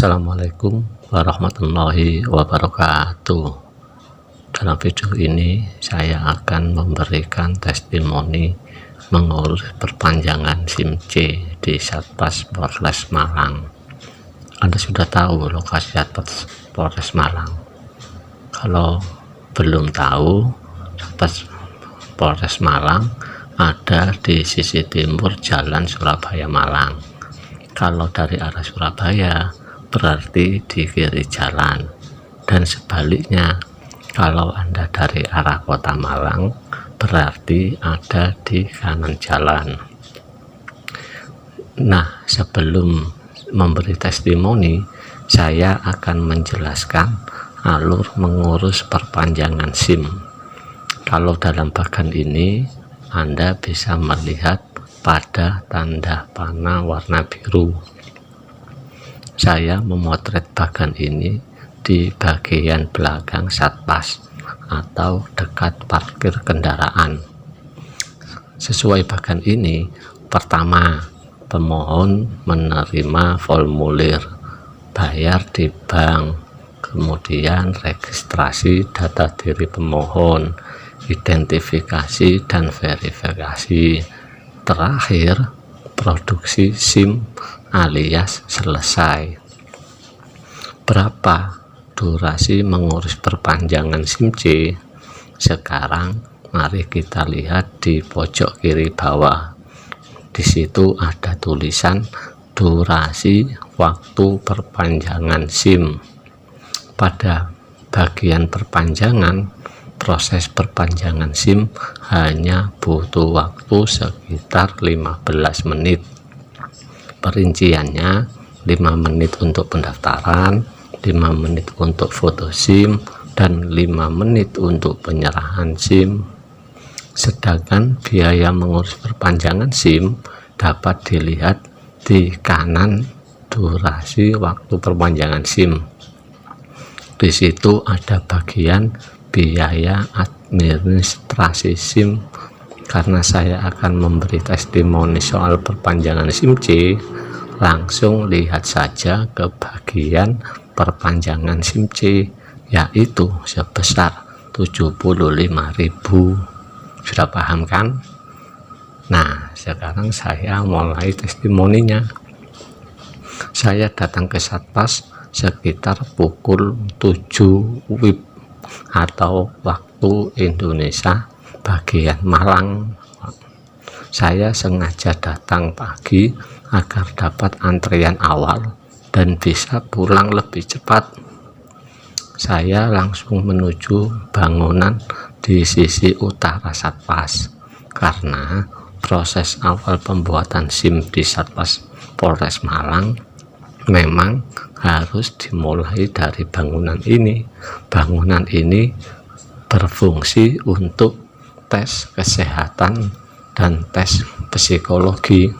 Assalamualaikum warahmatullahi wabarakatuh. Dalam video ini saya akan memberikan testimoni mengurus perpanjangan SIM C di Satpas Polres Malang. Anda sudah tahu lokasi Satpas Polres Malang? Kalau belum tahu, Satpas Polres Malang ada di sisi timur Jalan Surabaya Malang. Kalau dari arah Surabaya berarti di kiri jalan, dan sebaliknya kalau Anda dari arah kota Malang berarti ada di kanan jalan. Nah, sebelum memberi testimoni, saya akan menjelaskan alur mengurus perpanjangan SIM. Kalau dalam bagan ini Anda bisa melihat pada tanda panah warna biru. Saya memotret bagan ini di bagian belakang Satpas atau dekat parkir kendaraan. Sesuai bagan ini, pertama, pemohon menerima formulir bayar di bank, kemudian registrasi data diri pemohon, identifikasi dan verifikasi, terakhir produksi SIM alias selesai. Berapa durasi mengurus perpanjangan SIM C? Sekarang mari kita lihat di pojok kiri bawah. Di situ ada tulisan durasi waktu perpanjangan SIM. Pada bagian perpanjangan, proses perpanjangan SIM hanya butuh waktu sekitar 15 menit. Perinciannya 5 menit untuk pendaftaran, 5 menit untuk foto SIM, dan 5 menit untuk penyerahan SIM. Sedangkan biaya mengurus perpanjangan SIM dapat dilihat di kanan durasi waktu perpanjangan SIM. Di situ ada bagian biaya administrasi SIM. Karena saya akan memberi testimoni soal perpanjangan SIM C, langsung lihat saja ke bagian perpanjangan SIM C, yaitu sebesar 75.000. Sudah paham kan? Nah, sekarang saya mulai testimoninya. Saya datang ke Satpas sekitar pukul 7 WIB atau waktu Indonesia bagian Malang. Saya sengaja datang pagi agar dapat antrian awal dan bisa pulang lebih cepat. Saya langsung menuju bangunan di sisi utara Satpas karena proses awal pembuatan SIM di Satpas Polres Malang memang harus dimulai dari bangunan ini. Bangunan ini berfungsi untuk tes kesehatan dan tes psikologi.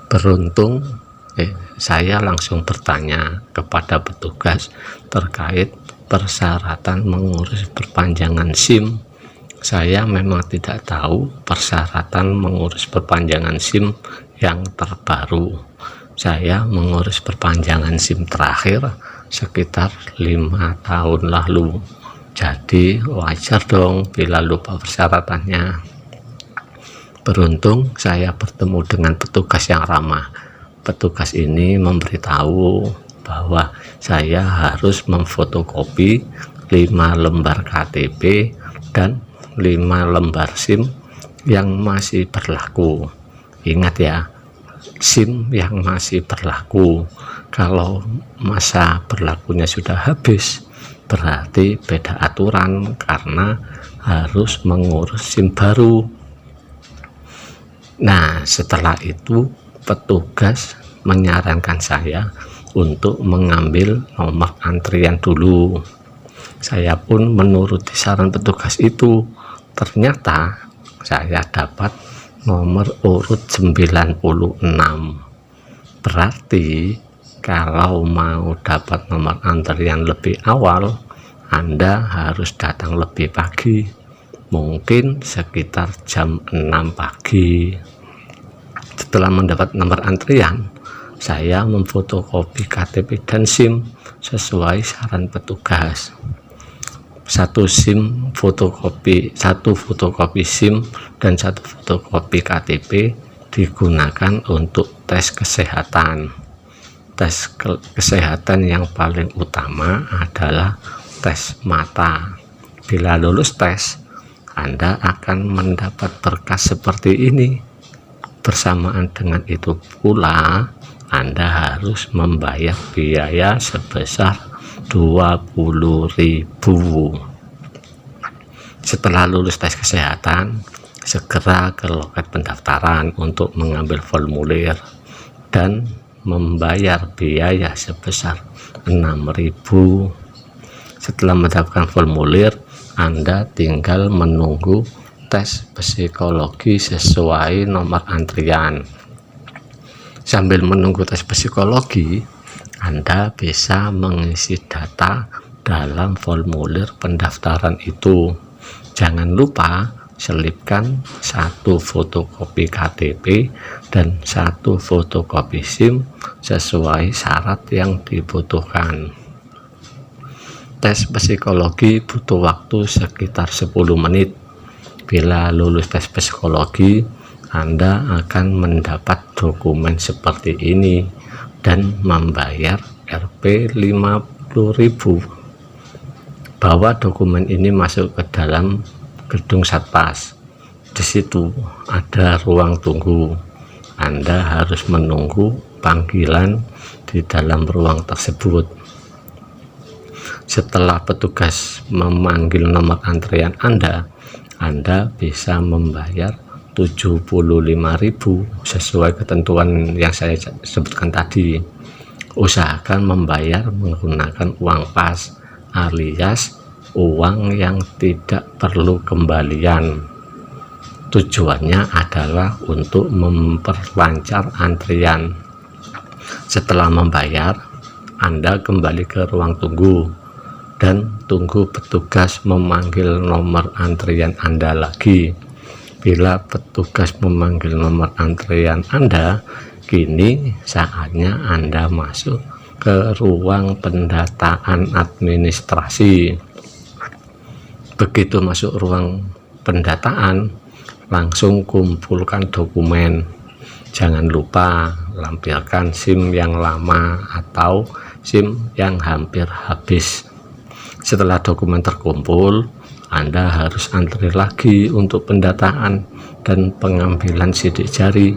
Beruntung saya langsung bertanya kepada petugas terkait persyaratan mengurus perpanjangan SIM. Saya memang tidak tahu persyaratan mengurus perpanjangan SIM yang terbaru. Saya mengurus perpanjangan SIM terakhir sekitar 5 tahun lalu. Jadi wajar dong bila lupa persyaratannya. Beruntung saya bertemu dengan petugas yang ramah. Petugas ini memberitahu bahwa saya harus memfotokopi 5 lembar KTP dan 5 lembar SIM yang masih berlaku. Ingat ya, SIM yang masih berlaku. Kalau masa berlakunya sudah habis, berarti beda aturan karena harus mengurus SIM baru. Nah, setelah itu petugas menyarankan saya untuk mengambil nomor antrian dulu. Saya pun menuruti saran petugas itu. Ternyata saya dapat nomor urut 96. Berarti kalau mau dapat nomor antrian lebih awal, Anda harus datang lebih pagi, mungkin sekitar jam 6 pagi. Setelah mendapat nomor antrian, saya memfotokopi KTP dan SIM sesuai saran petugas. Satu fotokopi SIM dan satu fotokopi KTP digunakan untuk tes kesehatan. Tes kesehatan yang paling utama adalah tes mata. Bila lulus tes, Anda akan mendapat berkas seperti ini. Bersamaan dengan itu pula, Anda harus membayar biaya sebesar 20.000. Setelah lulus tes kesehatan, segera ke loket pendaftaran untuk mengambil formulir dan membayar biaya sebesar 6.000. Setelah mendapatkan formulir, Anda tinggal menunggu tes psikologi sesuai nomor antrian. Sambil menunggu tes psikologi, Anda bisa mengisi data dalam formulir pendaftaran itu. Jangan lupa selipkan satu fotokopi KTP dan satu fotokopi SIM sesuai syarat yang dibutuhkan. Tes psikologi butuh waktu sekitar 10 menit. Bila lulus tes psikologi, Anda akan mendapat dokumen seperti ini dan membayar Rp 50.000. Bawa dokumen ini masuk ke dalam gedung Satpas. Di situ ada ruang tunggu. Anda harus menunggu panggilan di dalam ruang tersebut. Setelah petugas memanggil nomor antrian Anda bisa membayar 75.000 sesuai ketentuan yang saya sebutkan tadi. Usahakan membayar menggunakan uang pas alias uang yang tidak perlu kembalian. Tujuannya adalah untuk memperlancar antrian. Setelah membayar, Anda kembali ke ruang tunggu dan tunggu petugas memanggil nomor antrian Anda lagi. Bila petugas memanggil nomor antrian Anda, kini saatnya Anda masuk ke ruang pendataan administrasi. Begitu masuk ruang pendataan, langsung kumpulkan dokumen. Jangan lupa lampirkan SIM yang lama atau SIM yang hampir habis. Setelah dokumen terkumpul, Anda harus antri lagi untuk pendataan dan pengambilan sidik jari.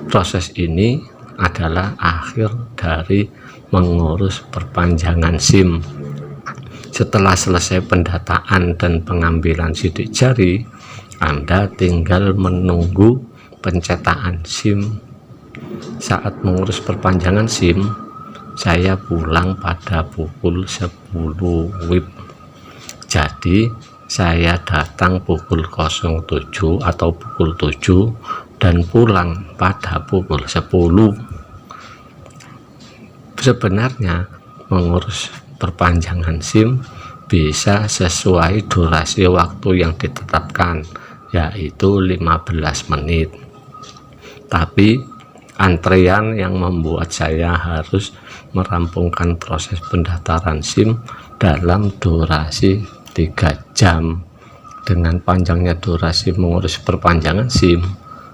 Proses ini adalah akhir dari mengurus perpanjangan SIM. Setelah selesai pendataan dan pengambilan sidik jari, Anda tinggal menunggu pencetakan SIM. Saat mengurus perpanjangan SIM, saya pulang pada pukul 10 WIB. Jadi saya datang pukul 07 atau pukul 7 dan pulang pada pukul 10. Sebenarnya mengurus perpanjangan SIM bisa sesuai durasi waktu yang ditetapkan, yaitu 15 menit. Tapi antrean yang membuat saya harus merampungkan proses pendaftaran SIM dalam durasi 3 jam. Dengan panjangnya durasi mengurus perpanjangan SIM,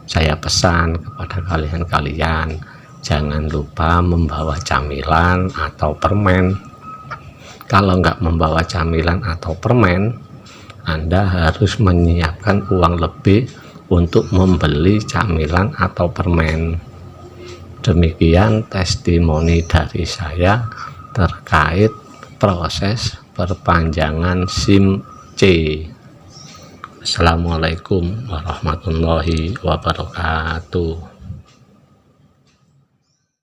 saya pesan kepada kalian jangan lupa membawa camilan atau permen. Kalau nggak membawa camilan atau permen, Anda harus menyiapkan uang lebih untuk membeli camilan atau permen. Demikian testimoni dari saya terkait proses perpanjangan SIM C. Assalamualaikum warahmatullahi wabarakatuh.